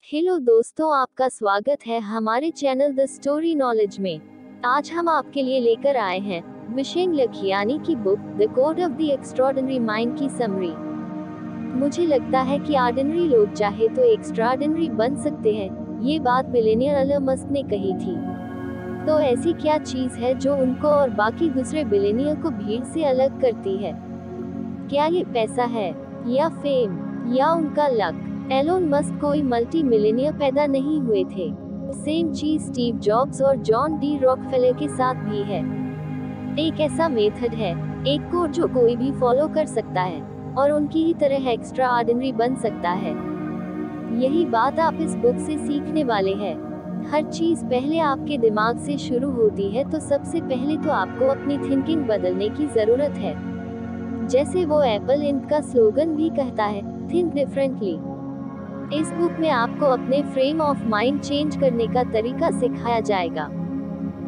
Hello दोस्तों, आपका स्वागत है हमारे चैनल द स्टोरी नॉलेज में। आज हम आपके लिए लेकर आए हैं विशेन लखियानी की book the code of the extraordinary mind की समरी। मुझे लगता है कि ऑर्डिनरी लोग चाहे तो एक्स्ट्राऑर्डिनरी बन सकते हैं, ये बात बिलियनियर एलन मस्क ने कही थी। तो ऐसी क्या चीज है जो उनको और बाकी दूसरे बिलियनियर को भीड़ से अलग करती है? क्या ये पैसा है, या फेम, या उनका लक? एलोन मस्क कोई मल्टी मिलियनियर पैदा नहीं हुए थे। सेम चीज स्टीव जॉब्स और जॉन डी रॉकफेलर के साथ भी है। एक ऐसा मेथड है, एक कोड जो कोई भी फॉलो कर सकता है और उनकी ही तरह एक्स्ट्रा ऑर्डिनरी बन सकता है। यही बात आप इस बुक से सीखने वाले हैं। हर चीज पहले आपके दिमाग से शुरू होती है, तो सबसे पहले तो आपको अपनी थिंकिंग बदलने की जरूरत है। जैसे वो एप्पल इंक का स्लोगन भी कहता है, थिंक डिफरेंटली। इस बुक में आपको अपने फ्रेम ऑफ माइंड चेंज करने का तरीका सिखाया जाएगा।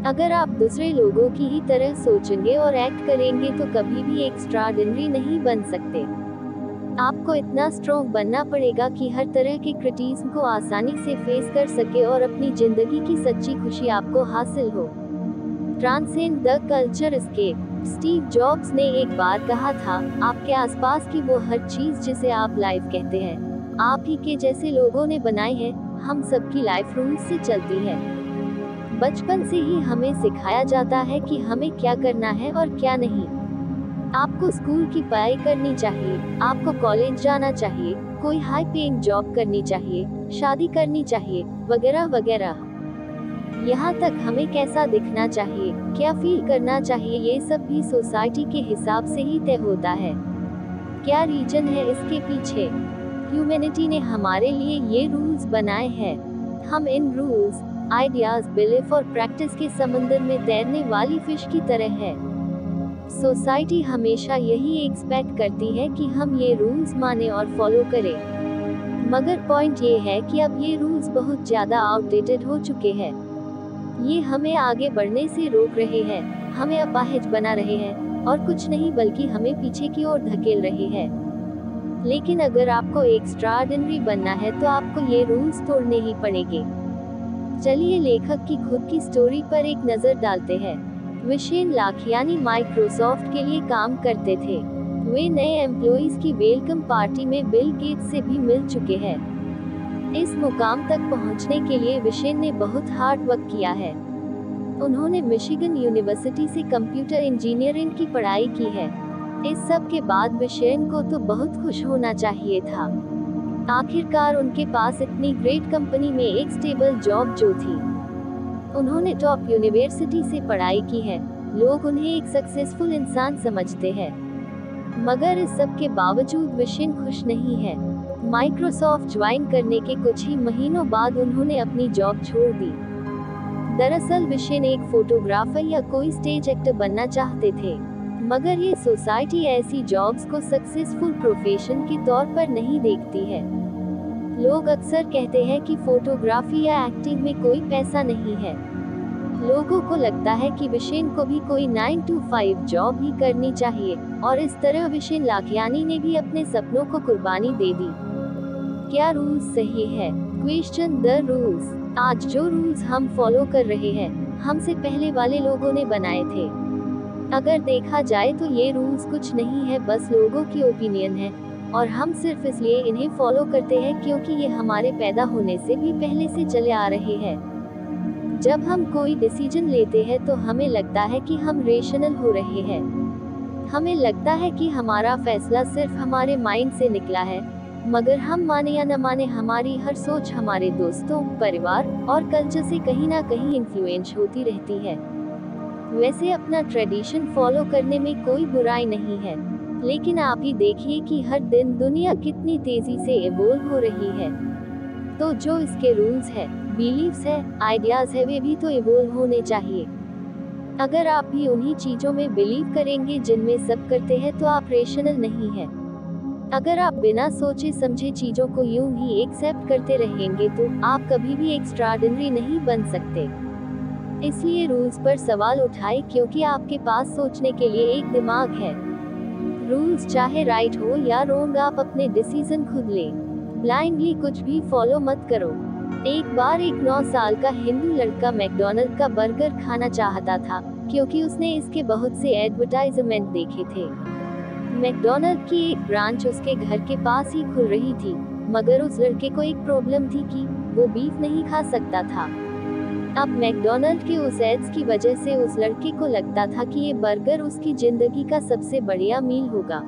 अगर आप दूसरे लोगों की ही तरह सोचेंगे और एक्ट करेंगे तो कभी भी एक्स्ट्राऑर्डिनरी नहीं बन सकते। आपको इतना स्ट्रॉन्ग बनना पड़ेगा कि हर तरह के क्रिटिसिज्म को आसानी से फेस कर सके और अपनी जिंदगी की सच्ची खुशी आपको हासिल हो। Transcend the culture escape. Steve jobs ने एक बार कहा था, आपके आसपास की वो हर चीज जिसे आप लाइफ कहते हैं, आप ही के जैसे लोगों ने बनाई है। हम सबकी लाइफ रूल्स से चलती है। बचपन से ही हमें सिखाया जाता है कि हमें क्या करना है और क्या नहीं। आपको स्कूल की पढ़ाई करनी चाहिए, आपको कॉलेज जाना चाहिए, कोई हाई पेइंग जॉब करनी चाहिए, शादी करनी चाहिए, वगैरह वगैरह। यहाँ तक हमें कैसा दिखना चाहिए, क्या फील करना चाहिए, ये सब भी सोसाइटी के हिसाब से ही तय होता है। क्या रीजन है इसके पीछे? ह्यूमैनिटी ने हमारे लिए ये रूल्स बनाए हैं। हम इन रूल्स, आइडियाज, बिलीफ और प्रैक्टिस के समंदर में तैरने वाली फिश की तरह है। सोसाइटी हमेशा यही एक्सपेक्ट करती है कि हम ये रूल्स माने और फॉलो करें। मगर पॉइंट ये है कि अब ये रूल्स बहुत ज्यादा आउटडेटेड हो चुके हैं। ये हमें आगे बढ़ने से रोक रहे हैं, हमें अपाहिज बना रहे हैं और कुछ नहीं बल्कि हमें पीछे की ओर धकेल रहे हैं। लेकिन अगर आपको एक्स्ट्राऑर्डिनरी बनना है तो आपको ये रूल्स तोड़ने ही पड़ेंगे। चलिए लेखक की खुद की स्टोरी पर एक नजर डालते हैं। विशेन लखियानी माइक्रोसॉफ्ट के लिए काम करते थे। वे नए एम्प्लॉइज की वेलकम पार्टी में बिल गेट्स से भी मिल चुके हैं। इस मुकाम तक पहुंचने के लिए विशेन ने बहुत हार्ड वर्क किया है। उन्होंने मिशिगन यूनिवर्सिटी से कंप्यूटर इंजीनियरिंग की पढ़ाई की है। इस सब के बाद विशेन को तो बहुत खुश होना चाहिए था। आखिरकार उनके पास इतनी ग्रेट कंपनी में एक स्टेबल जॉब जो थी। उन्होंने टॉप यूनिवर्सिटी से पढ़ाई की है, लोग उन्हें एक सक्सेसफुल इंसान समझते हैं। मगर इस सब के बावजूद विशेन खुश नहीं है। माइक्रोसॉफ्ट ज्वाइन करने के कुछ ही महीनों बाद उन्होंने अपनी जॉब छोड़ दी। दरअसल विशेन एक फोटोग्राफर या कोई स्टेज एक्टर बनना चाहते थे, मगर ये सोसाइटी ऐसी जॉब्स को सक्सेसफुल प्रोफेशन के तौर पर नहीं देखती है। लोग अक्सर कहते हैं कि फोटोग्राफी या एक्टिंग में कोई पैसा नहीं है। लोगों को लगता है कि विशेन को भी कोई 9 to 5 जॉब ही करनी चाहिए, और इस तरह विशेन लखियानी ने भी अपने सपनों को कुर्बानी दे दी। क्या रूल्स सही है? Question the rules. आज जो रूल्स हम फॉलो कर रहे हैं, हमसे पहले वाले लोगों ने बनाए थे। अगर देखा जाए तो ये रूल्स कुछ नहीं है, बस लोगों की ओपिनियन है, और हम सिर्फ इसलिए इन्हें फॉलो करते हैं क्योंकि ये हमारे पैदा होने से भी पहले से चले आ रहे हैं। जब हम कोई डिसीजन लेते हैं तो हमें लगता है कि हम रेशनल हो रहे हैं। हमें लगता है कि हमारा फैसला सिर्फ हमारे माइंड से निकला है, मगर हम माने या न माने हमारी हर सोच हमारे दोस्तों, परिवार और कल्चर से कहीं ना कहीं इन्फ्लुएंस होती रहती है। वैसे अपना ट्रेडिशन फॉलो करने में कोई बुराई नहीं है, लेकिन आप ही देखिए कि हर दिन दुनिया कितनी तेजी से इवॉल्व हो रही है। तो जो इसके रूल्स है, बिलीव्स है, आइडियाज है, वे भी तो इवॉल्व होने चाहिए। अगर आप भी उन्हीं चीजों में बिलीव करेंगे जिनमें सब करते हैं तो आप रेशनल नहीं है। अगर आप बिना सोचे समझे चीजों को यूं ही एक्सेप्ट करते रहेंगे तो आप कभी भी एक्स्ट्राऑर्डिनरी नहीं बन सकते। इसलिए रूल्स पर सवाल उठाए, क्योंकि आपके पास सोचने के लिए एक दिमाग है। रूल्स चाहे राइट हो या रॉन्ग, आप अपने डिसीजन खुद ले। ब्लाइंडली कुछ भी फॉलो मत करो। एक बार एक 9 साल का हिंदू लड़का मैकडॉनल्ड का बर्गर खाना चाहता था, क्योंकि उसने इसके बहुत से एडवर्टाइजमेंट देखे थे। मैकडॉनल्ड की एक ब्रांच उसके घर के पास ही खुल रही थी, मगर उस लड़के को एक प्रॉब्लम थी कि वो बीफ नहीं खा सकता था। अब मैकडॉनल्ड के उस एड्स की वजह से उस लड़के को लगता था कि ये बर्गर उसकी जिंदगी का सबसे बढ़िया मील होगा।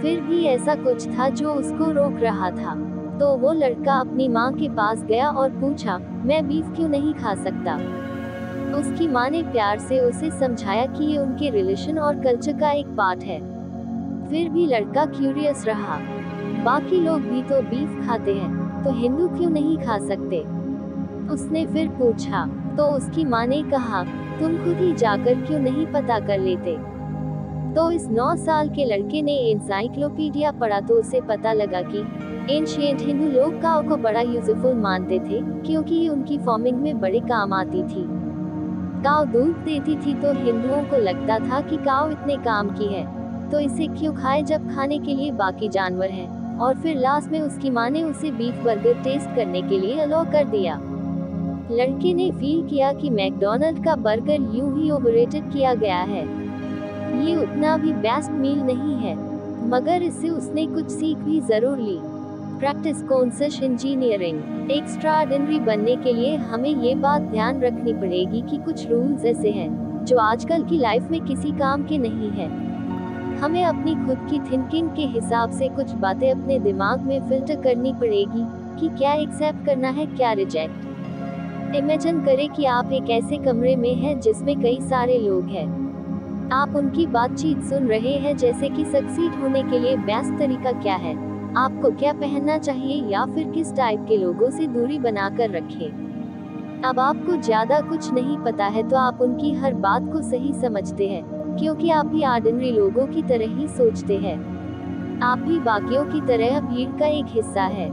फिर भी ऐसा कुछ था जो उसको रोक रहा था। तो वो लड़का अपनी माँ के पास गया और पूछा, मैं बीफ क्यों नहीं खा सकता? उसकी माँ ने प्यार से उसे समझाया कि ये उनके रिलेशन और कल्चर का एक पार्ट है। फिर भी लड़का क्यूरियस रहा, बाकी लोग भी तो बीफ खाते हैं, तो हिंदू क्यों नहीं खा सकते? उसने फिर पूछा, तो उसकी माँ ने कहा, तुम खुद ही जाकर क्यों नहीं पता कर लेते? तो इस 9 साल के लड़के ने एनसाइक्लोपीडिया पढ़ा तो उसे पता लगा कि एंशिएंट हिंदू लोग काऊ को बड़ा यूजफुल मानते थे, क्योंकि ये उनकी फार्मिंग में बड़े काम आती थी। काऊ दूध देती थी तो हिंदुओं को लगता था कि काऊ इतने काम की है, तो इसे क्यों खाए जब खाने के लिए बाकी जानवर हैं। और फिर लास्ट में उसकी माँ ने उसे बीफ बर्गर टेस्ट करने के लिए अलाउ कर दिया। लड़के ने फील किया कि मैकडॉनल्ड का बर्गर यूं ही ओवररेटेड किया गया है, ये उतना भी बेस्ट मील नहीं है, मगर इससे उसने कुछ सीख भी जरूर ली। Practice conscious engineering. एक्स्ट्राऑर्डिनरी बनने के लिए हमें ये बात ध्यान रखनी पड़ेगी कि कुछ रूल्स ऐसे हैं जो आजकल की लाइफ में किसी काम के नहीं हैं। हमें अपनी खुद की थिंकिंग के हिसाब से कुछ बातें अपने दिमाग में फिल्टर करनी पड़ेगी कि क्या एक्सेप्ट करना है, क्या रिजेक्ट। इमेजिन करें कि आप एक ऐसे कमरे में हैं जिसमें कई सारे लोग हैं। आप उनकी बातचीत सुन रहे हैं, जैसे कि सक्सीड होने के लिए बेस्ट तरीका क्या है, आपको क्या पहनना चाहिए, या फिर किस टाइप के लोगों से दूरी बनाकर रखें। अब आपको ज्यादा कुछ नहीं पता है तो आप उनकी हर बात को सही समझते हैं, क्योंकि आप भी ऑर्डिनरी लोगों की तरह ही सोचते हैं। आप भी बाकियों की तरह भीड़ का एक हिस्सा है।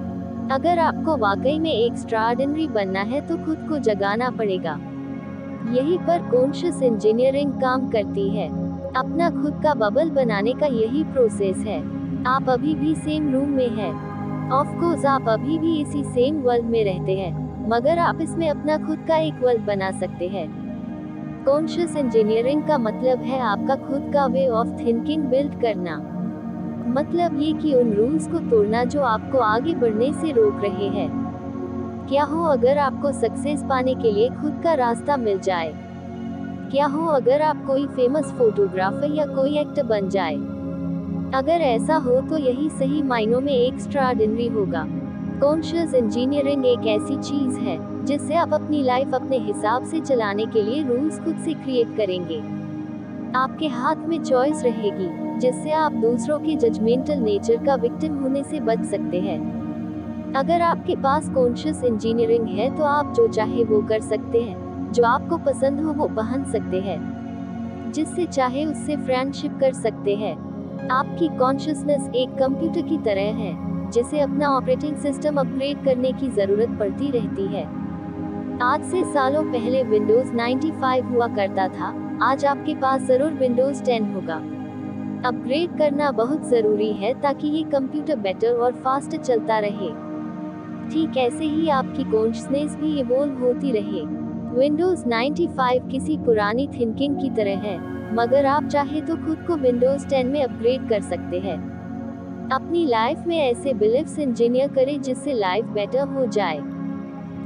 अगर आपको वाकई में एक्स्ट्राऑर्डिनरी बनना है तो खुद को जगाना पड़ेगा। यही पर कॉन्शियस इंजीनियरिंग काम करती है। अपना खुद का बबल बनाने का यही प्रोसेस है। आप अभी भी सेम रूम में हैं। ऑफ कोर्स आप अभी भी इसी सेम वर्ल्ड में रहते हैं, मगर आप इसमें अपना खुद का एक वर्ल्ड बना सकते हैं। कॉन्शियस इंजीनियरिंग का मतलब है आपका खुद का वे ऑफ थिंकिंग बिल्ड करना। मतलब ये कि उन रूल्स को तोड़ना जो आपको आगे बढ़ने से रोक रहे हैं। क्या हो अगर आपको सक्सेस पाने के लिए खुद का रास्ता मिल जाए? क्या हो अगर आप कोई फेमस फोटोग्राफर या कोई एक्टर बन जाए? अगर ऐसा हो तो यही सही मायनों में एक्स्ट्राऑर्डिनरी होगा। कॉन्शियस इंजीनियरिंग एक ऐसी चीज है जिससे आप अपनी लाइफ अपने हिसाब से चलाने के लिए रूल्स खुद से क्रिएट करेंगे। आपके हाथ में चॉइस रहेगी, जिससे आप दूसरों के जजमेंटल नेचर का विक्टिम होने से बच सकते हैं। अगर आपके पास कॉन्शियस इंजीनियरिंग है तो आप जो चाहे वो कर सकते हैं, जो आपको पसंद हो वो पहन सकते हैं, जिससे चाहे उससे फ्रेंडशिप कर सकते हैं। आपकी कॉन्शियसनेस एक कंप्यूटर की तरह है, जिसे अपना ऑपरेटिंग सिस्टम अपग्रेड करने की जरूरत पड़ती रहती है। आज से सालों पहले विंडोज 95 हुआ करता था, आज आपके पास जरूर विंडोज 10 होगा। अपग्रेड करना बहुत जरूरी है ताकि ये कंप्यूटर बेटर और फास्ट चलता रहे। ठीक ऐसे ही आपकी कॉन्शियसनेस भी इवॉल्व होती रहे। विंडोज 95 किसी पुरानी थिंकिंग की तरह है, मगर आप चाहे तो खुद को विंडोज 10 में अपग्रेड कर सकते हैं। अपनी लाइफ में ऐसे बिलीफ्स इंजीनियर करें जिससे लाइफ बेटर हो जाए,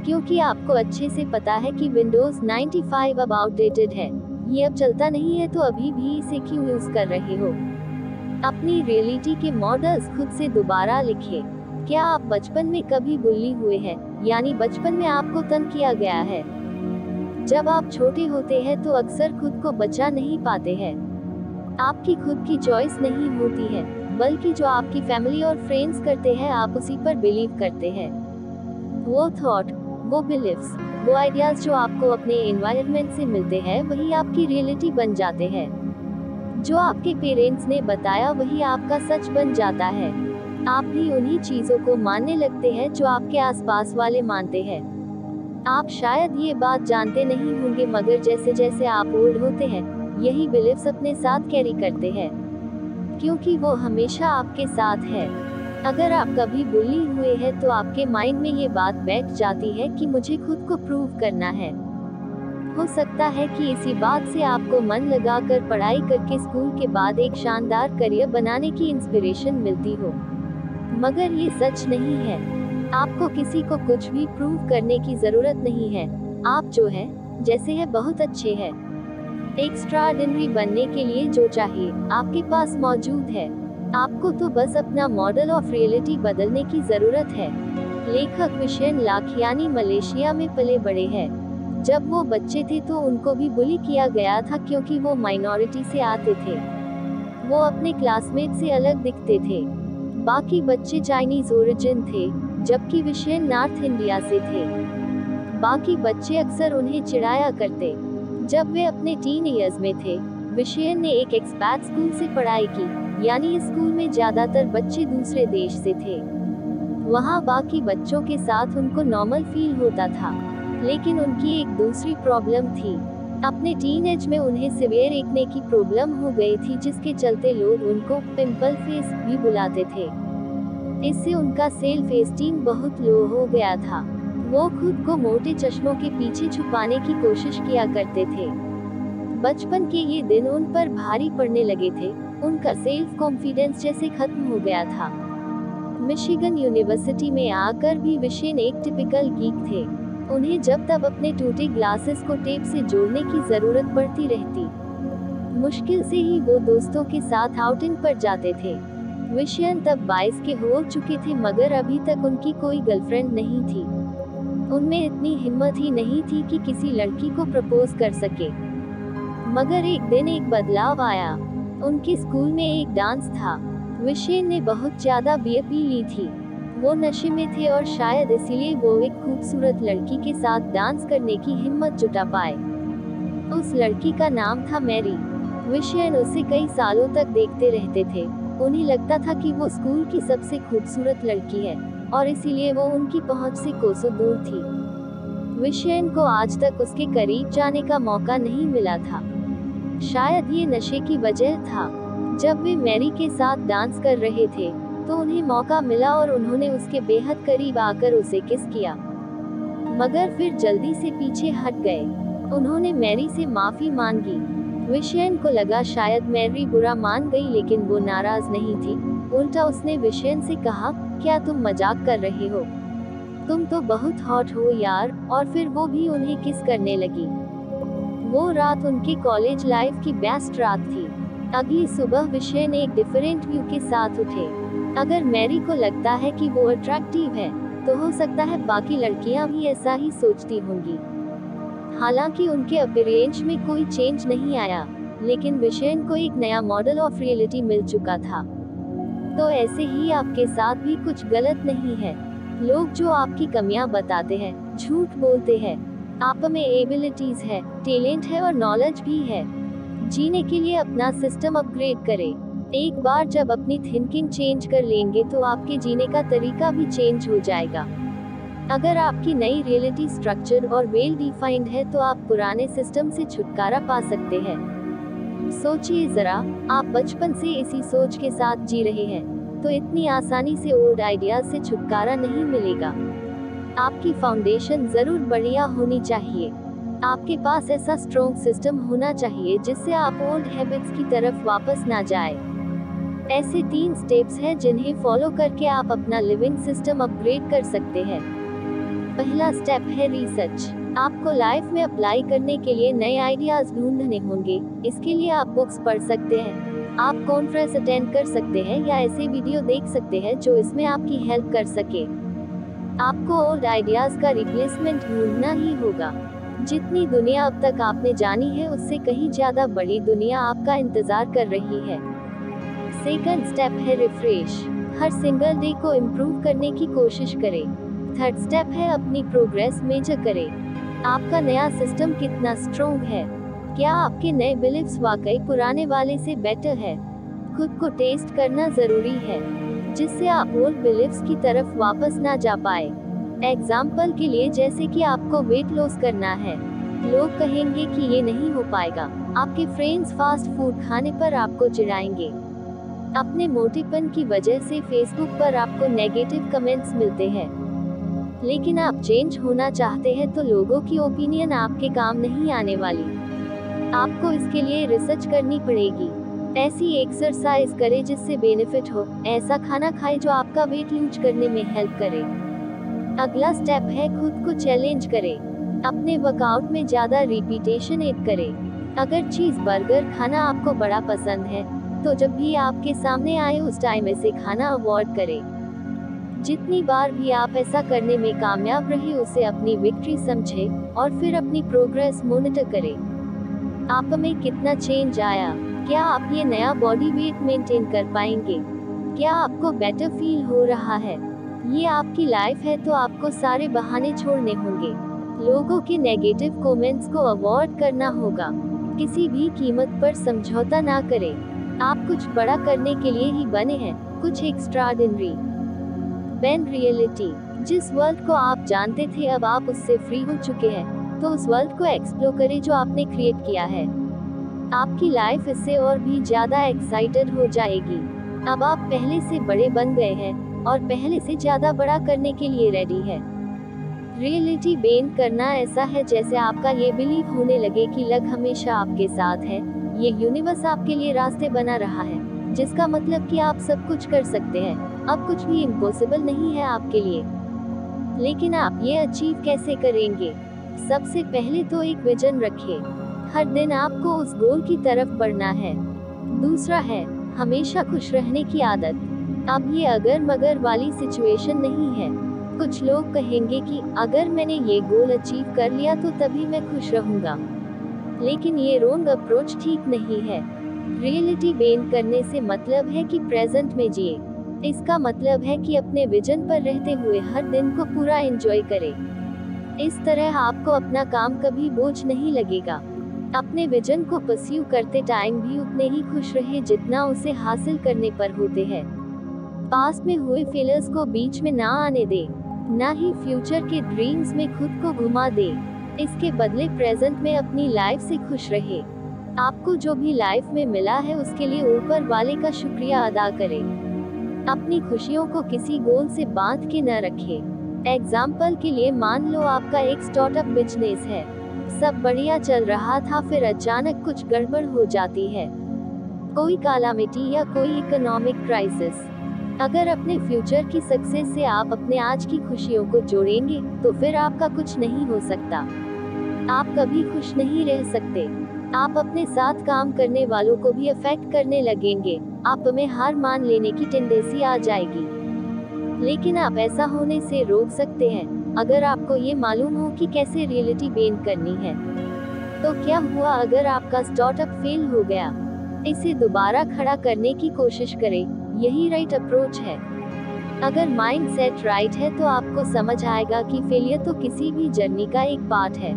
क्योंकि आपको अच्छे से पता है कि विंडोज 95 अब आउटडेटेड है, ये अब चलता नहीं है, तो अभी भी इसे क्यों यूज कर रहे हो। अपनी रियलिटी के मॉडल्स खुद से दोबारा लिखें। क्या आप बचपन में कभी बुली हुए हैं, यानी बचपन में आपको तंग किया गया है? जब आप छोटे होते हैं तो अक्सर खुद को बचा नहीं पाते हैं। आपकी खुद की चॉइस नहीं होती है, बल्कि जो आपकी फैमिली और फ्रेंड्स करते हैं आप उसी पर बिलीव करते हैं। वो थॉट, वो बिलीव्स, वो आइडियाज जो आपको अपने एनवायरनमेंट से मिलते हैं वही आपकी रियलिटी बन जाते हैं। जो आपके पेरेंट्स ने बताया वही आपका सच बन जाता है। आप भी उन्हीं चीजों को मानने लगते हैं जो आपके आसपास वाले मानते हैं। आप शायद ये बात जानते नहीं होंगे, मगर जैसे जैसे आप ओल्ड होते हैं यही बिलीव्स अपने साथ कैरी करते हैं, क्योंकि वो हमेशा आपके साथ है। अगर आप कभी बुली हुए हैं तो आपके माइंड में ये बात बैठ जाती है कि मुझे खुद को प्रूव करना है। हो सकता है कि इसी बात से आपको मन लगाकर पढ़ाई करके स्कूल के बाद एक शानदार करियर बनाने की इंस्पिरेशन मिलती हो, मगर ये सच नहीं है। आपको किसी को कुछ भी प्रूव करने की जरूरत नहीं है। आप जो है जैसे है बहुत अच्छे हैं। एक्स्ट्राऑर्डिनरी बनने के लिए जो चाहिए आपके पास मौजूद है। आपको तो बस अपना मॉडल ऑफ रियलिटी बदलने की जरूरत है। लेखक विशेन लाखियानी मलेशिया में पले बड़े हैं। जब वो बच्चे थे तो उनको भी बुली किया गया था क्योंकि वो माइनॉरिटी से आते थे। वो अपने क्लासमेट से अलग दिखते थे। बाकी बच्चे चाइनीज ओरिजिन थे, जबकि विशेन नॉर्थ इंडिया से थे। बाकी बच्चे अक्सर उन्हें चिढ़ाया करते। जब वे अपने टीन ईयर्स में थे, विशेन ने एक एक्सपैट स्कूल से पढ़ाई की, यानी इस स्कूल में ज्यादातर बच्चे दूसरे देश से थे। वहाँ बाकी बच्चों के साथ उनको नॉर्मल फील होता था, लेकिन उनकी एक दूसरी प्रॉब्लम थी। अपने टीनेज में उन्हें सिवियर एक्ने की प्रॉब्लम हो गई थी, जिसके चलते लोग उनको पिंपल फेस भी बुलाते थे। इससे उनका सेल्फ एस्टीम बहुत लो हो गया था। वो खुद को मोटे चश्मों के पीछे छुपाने की कोशिश किया करते थे। बचपन के ये दिन उन पर भारी पड़ने लगे थे। उनका सेल्फ कॉन्फिडेंस जैसे खत्म हो गया था। मिशिगन यूनिवर्सिटी में आकर भी विशेन एक टिपिकल गीक थे। उन्हें जब तब अपने टूटे ग्लासेस को टेप से जोड़ने की जरूरत पड़ती रहती। मुश्किल से ही वो दोस्तों के साथ आउटिंग पर जाते थे। विशेन तब 22 के हो चुके थे, मगर अभी तक उनकी कोई गर्लफ्रेंड नहीं थी। उनमें इतनी हिम्मत ही नहीं थी कि किसी लड़की को प्रपोज कर सके। मगर एक दिन एक बदलाव आया। उनके स्कूल में एक डांस था। विशेन ने बहुत ज्यादा बियर पी ली थी। वो नशे में थे और शायद इसीलिए वो एक खूबसूरत लड़की के साथ डांस करने की हिम्मत जुटा पाए। उस लड़की का नाम था मैरी। विशेन उसे कई सालों तक देखते रहते थे। उन्हें लगता था कि वो स्कूल की सबसे खूबसूरत लड़की है और इसीलिए वो उनकी पहुंच से कोसों दूर थी। विशेन को आज तक उसके करीब जाने का मौका नहीं मिला था। शायद ये नशे की वजह था। जब वे मैरी के साथ डांस कर रहे थे तो उन्हें मौका मिला और उन्होंने उसके बेहद करीब आकर उसे किस किया, मगर फिर जल्दी से पीछे हट गए। उन्होंने मैरी से माफी मांगी। विशेन को लगा शायद मैरी बुरा मान गई, लेकिन वो नाराज नहीं थी। उल्टा उसने विशेन से कहा, क्या तुम मजाक कर रहे हो? तुम तो बहुत हॉट हो यार। और फिर वो भी उन्हें किस करने लगी। वो रात उनके कॉलेज लाइफ की बेस्ट रात थी। अगली सुबह विशेन एक डिफरेंट व्यू के साथ उठे। अगर मैरी को लगता है कि वो अट्रैक्टिव है, तो हो सकता है बाकी लड़कियां भी ऐसा ही सोचती होंगी। हालांकि उनके अपीयरेंस में कोई चेंज नहीं आया, लेकिन विशेन को एक नया मॉडल ऑफ रियलिटी मिल चुका था। तो ऐसे ही आपके साथ भी कुछ गलत नहीं है। लोग जो आपकी कमियां बताते हैं, झूठ बोलते हैं। आप में एबिलिटीज है, टैलेंट है और नॉलेज भी है। जीने के लिए अपना सिस्टम अपग्रेड करें। एक बार जब अपनी थिंकिंग चेंज कर लेंगे तो आपके जीने का तरीका भी चेंज हो जाएगा। अगर आपकी नई रियलिटी स्ट्रक्चर और वेल डिफाइंड है तो आप पुराने सिस्टम से छुटकारा पा सकते हैं। सोचिए जरा, आप बचपन से इसी सोच के साथ जी रहे हैं तो इतनी आसानी से ओल्ड आइडियाज से छुटकारा नहीं मिलेगा। आपकी फाउंडेशन जरूर बढ़िया होनी चाहिए। आपके पास ऐसा स्ट्रॉन्ग सिस्टम होना चाहिए जिससे आप ओल्ड हैबिट्स की तरफ वापस ना जाए। ऐसे 3 स्टेप्स हैं जिन्हें फॉलो करके आप अपना लिविंग सिस्टम अपग्रेड कर सकते हैं। पहला स्टेप है रिसर्च। आपको लाइफ में अप्लाई करने के लिए नए आइडियाज ढूंढने होंगे। इसके लिए आप बुक्स पढ़ सकते हैं, आप कॉन्फ्रेंस अटेंड कर सकते हैं या ऐसे वीडियो देख सकते हैं जो इसमें आपकी हेल्प कर सके। आपको ओल्ड आइडियाज का रिप्लेसमेंट ढूंढना ही होगा। जितनी दुनिया अब तक आपने जानी है उससे कहीं ज्यादा बड़ी दुनिया आपका इंतजार कर रही है। सेकंड स्टेप है रिफ्रेश। हर सिंगल डे को इम्प्रूव करने की कोशिश करें। थर्ड स्टेप है अपनी प्रोग्रेस मेजर करें। आपका नया सिस्टम कितना स्ट्रॉन्ग है? क्या आपके नए बिलीफ्स वाकई पुराने वाले से बेटर है? खुद को टेस्ट करना जरूरी है, जिससे आप ओल्ड बिलीफ्स की तरफ वापस ना जा पाए। एग्जाम्पल के लिए, जैसे कि आपको वेट लॉस करना है, लोग कहेंगे कि ये नहीं हो पाएगा। आपके फ्रेंड्स फास्ट फूड खाने पर आपको चिढ़ाएंगे। अपने मोटेपन की वजह से फेसबुक पर आपको नेगेटिव कमेंट्स मिलते हैं, लेकिन आप चेंज होना चाहते हैं तो लोगों की ओपिनियन आपके काम नहीं आने वाली। आपको इसके लिए रिसर्च करनी पड़ेगी। ऐसी एक्सरसाइज करें जिससे बेनिफिट हो, ऐसा खाना खाएं जो आपका वेट लूज करने में हेल्प करे। अगला स्टेप है खुद को चैलेंज करें। अपने वर्कआउट में ज्यादा रिपीटेशन ऐड करें। अगर चीज बर्गर खाना आपको बड़ा पसंद है तो जब भी आपके सामने आए उस टाइम ऐसे खाना अवॉइड करें। जितनी बार भी आप ऐसा करने में कामयाब रहे उसे अपनी विक्ट्री समझें और फिर अपनी प्रोग्रेस मॉनिटर करें। आप में कितना चेंज आया, क्या आप ये नया बॉडी वेट मेंटेन कर पाएंगे, क्या आपको बेटर फील हो रहा है। ये आपकी लाइफ है तो आपको सारे बहाने छोड़ने होंगे। लोगों के नेगेटिव कमेंट्स को अवॉइड करना होगा। किसी भी कीमत पर समझौता ना करें। आप कुछ बड़ा करने के लिए ही बने हैं, कुछ एक्स्ट्राऑर्डिनरी। बेन रियलिटी, जिस वर्ल्ड को आप जानते थे अब आप उससे फ्री हो चुके हैं, तो उस वर्ल्ड को एक्सप्लोर करें जो आपने क्रिएट किया है। आपकी लाइफ इससे और भी ज्यादा एक्साइटेड हो जाएगी। अब आप पहले से बड़े बन गए हैं और पहले से ज्यादा बड़ा करने के लिए रेडी है। रियलिटी बेन करना ऐसा है जैसे आपका ये बिलीव होने लगे कि लक हमेशा आपके साथ है। ये यूनिवर्स आपके लिए रास्ते बना रहा है, जिसका मतलब कि आप सब कुछ कर सकते हैं। अब कुछ भी इम्पॉसिबल नहीं है आपके लिए। लेकिन आप ये अचीव कैसे करेंगे? सबसे पहले तो एक विजन रखें। हर दिन आपको उस गोल की तरफ बढ़ना है। दूसरा है हमेशा खुश रहने की आदत। अब ये अगर मगर वाली सिचुएशन नहीं है। कुछ लोग कहेंगे कि अगर मैंने ये गोल अचीव कर लिया तो तभी मैं खुश रहूंगा, लेकिन ये रॉन्ग अप्रोच ठीक नहीं है। रियलिटी बेन करने से मतलब है कि प्रेजेंट में जिए। इसका मतलब है कि अपने विजन पर रहते हुए हर दिन को पूरा एंजॉय करें। इस तरह आपको अपना काम कभी बोझ नहीं लगेगा। अपने विजन को परस्यू करते टाइम भी उतने ही खुश रहे जितना उसे हासिल करने पर होते हैं। पास्ट में हुए फेलियर्स को बीच में ना आने दे, ना ही फ्यूचर के ड्रीम्स में खुद को घुमा दे। इसके बदले प्रेजेंट में अपनी लाइफ से खुश रहे। आपको जो भी लाइफ में मिला है उसके लिए ऊपर वाले का शुक्रिया अदा करें। अपनी खुशियों को किसी गोल से बांध के न रखें। एग्जाम्पल के लिए मान लो आपका एक स्टार्टअप बिजनेस है, सब बढ़िया चल रहा था, फिर अचानक कुछ गड़बड़ हो जाती है, कोई कालामिटी या कोई इकोनॉमिक क्राइसिस। अगर अपने फ्यूचर की सक्सेस से आप अपने आज की खुशियों को जोड़ेंगे तो फिर आपका कुछ नहीं हो सकता। आप कभी खुश नहीं रह सकते। आप अपने साथ काम करने वालों को भी अफेक्ट करने लगेंगे। आप में हार मान लेने की टेंडेंसी आ जाएगी। लेकिन आप ऐसा होने से रोक सकते हैं अगर आपको ये मालूम हो कि कैसे रियलिटी बेन करनी है। तो क्या हुआ अगर आपका स्टार्टअप फेल हो गया? इसे दोबारा खड़ा करने की कोशिश करें, यही राइट अप्रोच है। अगर माइंड सेट राइट है तो आपको समझ आएगा कि फेलियर तो किसी भी जर्नी का एक पार्ट है।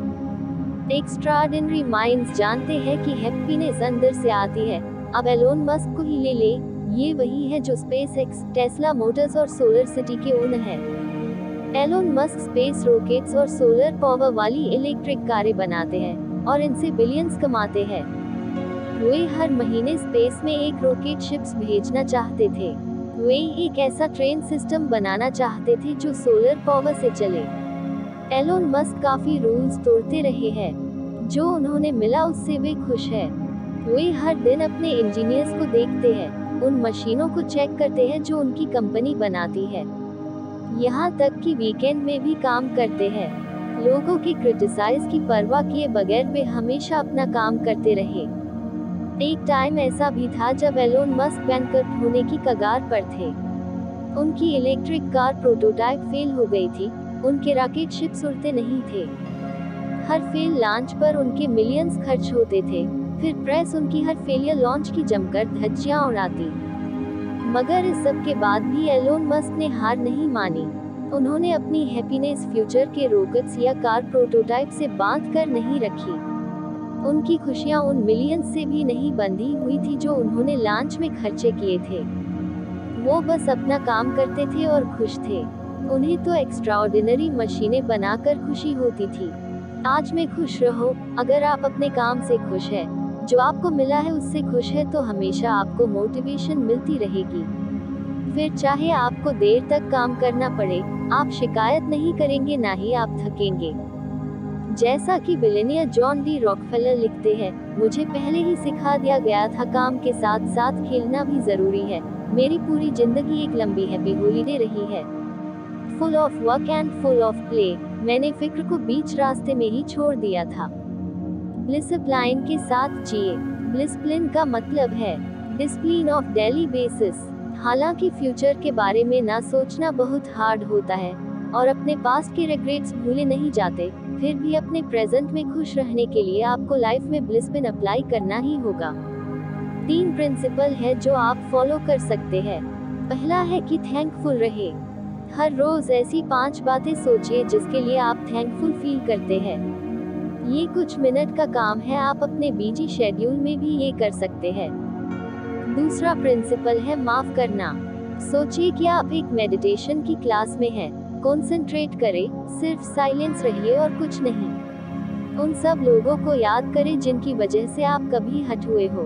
एक्स्ट्राऑर्डिनरी माइंड्स जानते हैं कि हैप्पीनेस अंदर से आती है। अब एलोन मस्क को ही ले ले, ये वही है जो स्पेसएक्स, टेस्ला मोटर्स और सोलर सिटी के ओनर हैं। एलोन मस्क स्पेस रॉकेट्स और सोलर पावर वाली इलेक्ट्रिक कारें बनाते हैं और इनसे बिलियंस कमाते हैं। वे हर महीने स्पेस में एक रॉकेट शिप्स भेजना चाहते थे। वे एक ऐसा ट्रेन सिस्टम बनाना चाहते थे जो सोलर पावर से चले। एलोन मस्क काफी रूल्स तोड़ते रहे हैं। जो उन्होंने मिला उससे वे खुश हैं। वे हर दिन अपने इंजीनियर्स को देखते हैं, उन मशीनों को चेक करते हैं जो उनकी कंपनी बनाती है। यहाँ तक कि वीकेंड में भी काम करते हैं। लोगों की क्रिटिसाइज की परवाह किए बगैर वे हमेशा अपना काम करते रहे। एक टाइम ऐसा भी था जब एलोन मस्क बैंकरप्ट होने की कगार पर थे। उनकी इलेक्ट्रिक कार प्रोटोटाइप फेल हो गई थी, उनके रॉकेट शिप्स उड़ते नहीं थे। हर फेल लॉन्च पर उनके मिलियंस खर्च होते थे, फिर प्रेस उनकी हर फेलियर लॉन्च की जमकर धज्जियां उड़ाती। मगर इस सब के बाद भी एलोन मस्क ने हार नहीं मानी। उन्होंने अपनी हैप्पीनेस फ्यूचर के रॉकेट्स या कार प्रोटोटाइप से बांध कर नहीं रखी। उनकी खुशियां उन मिलियंस से भी नहीं बंधी हुई थी जो उन्होंने लॉन्च में खर्चे किए थे। वो बस अपना काम करते थे और खुश थे। उन्हें तो एक्स्ट्राऑर्डिनरी मशीनें बनाकर खुशी होती थी। आज में खुश रहो। अगर आप अपने काम से खुश हैं, जो आपको मिला है उससे खुश है तो हमेशा आपको मोटिवेशन मिलती रहेगी। फिर चाहे आपको देर तक काम करना पड़े, आप शिकायत नहीं करेंगे, ना ही आप थकेंगे। जैसा कि बिलियनियर जॉन डी रॉकफेलर लिखते हैं, मुझे पहले ही सिखा दिया गया था काम के साथ साथ खेलना भी जरूरी है। मेरी पूरी जिंदगी एक लंबी हैप्पी हॉलीडे रही है, full of work and full of play. मैंने फिक्र को बीच रास्ते में ही छोड़ दिया था। डिसिप्लिन के साथ जिए। डिसिप्लिन का मतलब है डिसिप्लिन ऑफ डेली बेसिस। हालांकि फ्यूचर के बारे में ना सोचना बहुत हार्ड होता है और अपने पास्ट के रिग्रेट्स भूले नहीं जाते, फिर भी अपने प्रेजेंट में खुश रहने के लिए आपको लाइफ में डिसिप्लिन अप्लाई करना ही होगा। 3 प्रिंसिपल है जो आप फॉलो कर सकते हैं। पहला है कि थैंकफुल रहे। हर रोज ऐसी 5 बातें सोचिए जिसके लिए आप थैंकफुल फील करते हैं। ये कुछ मिनट का काम है, आप अपने बिजी शेड्यूल में भी ये कर सकते हैं। दूसरा प्रिंसिपल है माफ करना। सोचिए कि आप एक मेडिटेशन की क्लास में हैं, कंसंट्रेट करें, सिर्फ साइलेंस रहिए और कुछ नहीं। उन सब लोगों को याद करें जिनकी वजह से आप कभी हट हुए हो।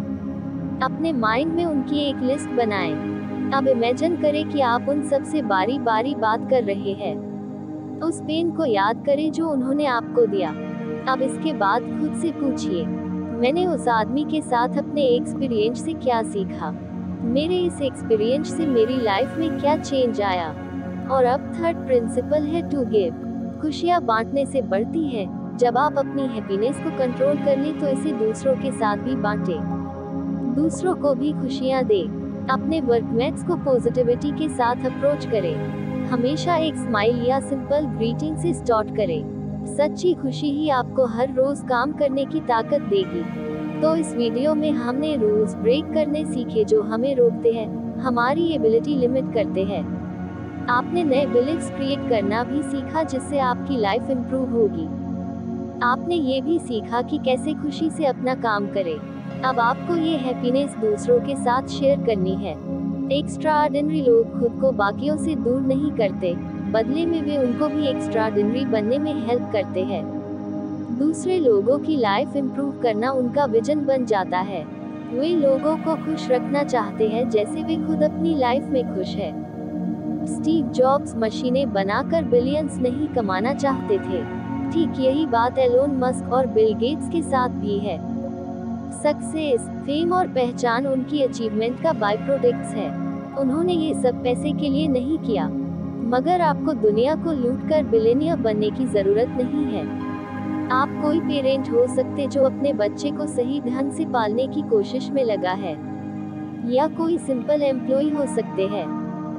अपने माइंड में उनकी एक लिस्ट बनाएं। अब इमेजिन करें कि आप उन सब से बारी बारी बात कर रहे हैं। उस पेन को याद करें जो उन्होंने आपको दिया। अब इसके बाद खुद से पूछिए, मैंने उस आदमी के साथ अपने एक्सपीरियंस से क्या सीखा? मेरे इस एक्सपीरियंस से मेरी लाइफ में क्या चेंज आया? और अब थर्ड प्रिंसिपल है टू गिव। खुशियाँ बांटने से बढ़ती है। जब आप अपनी हैप्पीनेस को कंट्रोल कर लें तो इसे दूसरों के साथ भी बांटें। दूसरों को भी खुशियाँ दें। अपने वर्कमेट्स को पॉजिटिविटी के साथ अप्रोच करें। हमेशा एक स्माइल या सिंपल ग्रीटिंग से स्टार्ट करें। सच्ची खुशी ही आपको हर रोज काम करने की ताकत देगी। तो इस वीडियो में हमने रूल्स ब्रेक करने सीखे जो हमें रोकते हैं, हमारी एबिलिटी लिमिट करते हैं। आपने नए बिलीफ्स क्रिएट करना भी सीखा जिससे आपकी लाइफ इम्प्रूव होगी। आपने ये भी सीखा कि कैसे खुशी से अपना काम करें। अब आपको ये हैप्पीनेस दूसरों के साथ शेयर करनी है। एक्स्ट्राऑर्डिनरी लोग खुद को बाकियों से दूर नहीं करते, बदले में वे उनको भी एक्स्ट्राऑर्डिनरी बनने में हेल्प करते हैं। दूसरे लोगों की लाइफ इम्प्रूव करना उनका विजन बन जाता है। वे लोगों को खुश रखना चाहते हैं जैसे वे खुद अपनी लाइफ में खुश है। स्टीव जॉब्स मशीनें बनाकर बिलियंस नहीं कमाना चाहते थे। ठीक यही बात एलोन मस्क और बिल गेट्स के साथ भी है। सक्सेस, फेम और पहचान उनकी अचीवमेंट का बाय प्रोडक्ट्स है। उन्होंने ये सब पैसे के लिए नहीं किया। मगर आपको दुनिया को लूटकर बिलियनियर बनने की जरूरत नहीं है। आप कोई पेरेंट हो सकते जो अपने बच्चे को सही ढंग से पालने की कोशिश में लगा है, या कोई सिंपल एम्प्लॉय हो सकते हैं।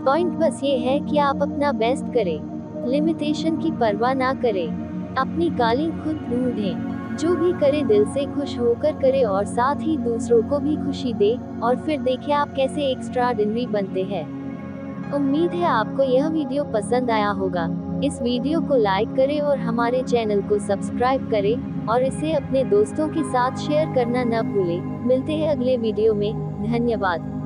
पॉइंट बस ये है कि आप अपना बेस्ट करें, लिमिटेशन की परवाह ना करें, अपनी कालिंग खुद ढूंढें। जो भी करे दिल से खुश होकर करे और साथ ही दूसरों को भी खुशी दे, और फिर देखें आप कैसे एक्स्ट्राऑर्डिनरी बनते हैं। उम्मीद है आपको यह वीडियो पसंद आया होगा। इस वीडियो को लाइक करें और हमारे चैनल को सब्सक्राइब करें और इसे अपने दोस्तों के साथ शेयर करना न भूलें। मिलते हैं अगले वीडियो में। धन्यवाद।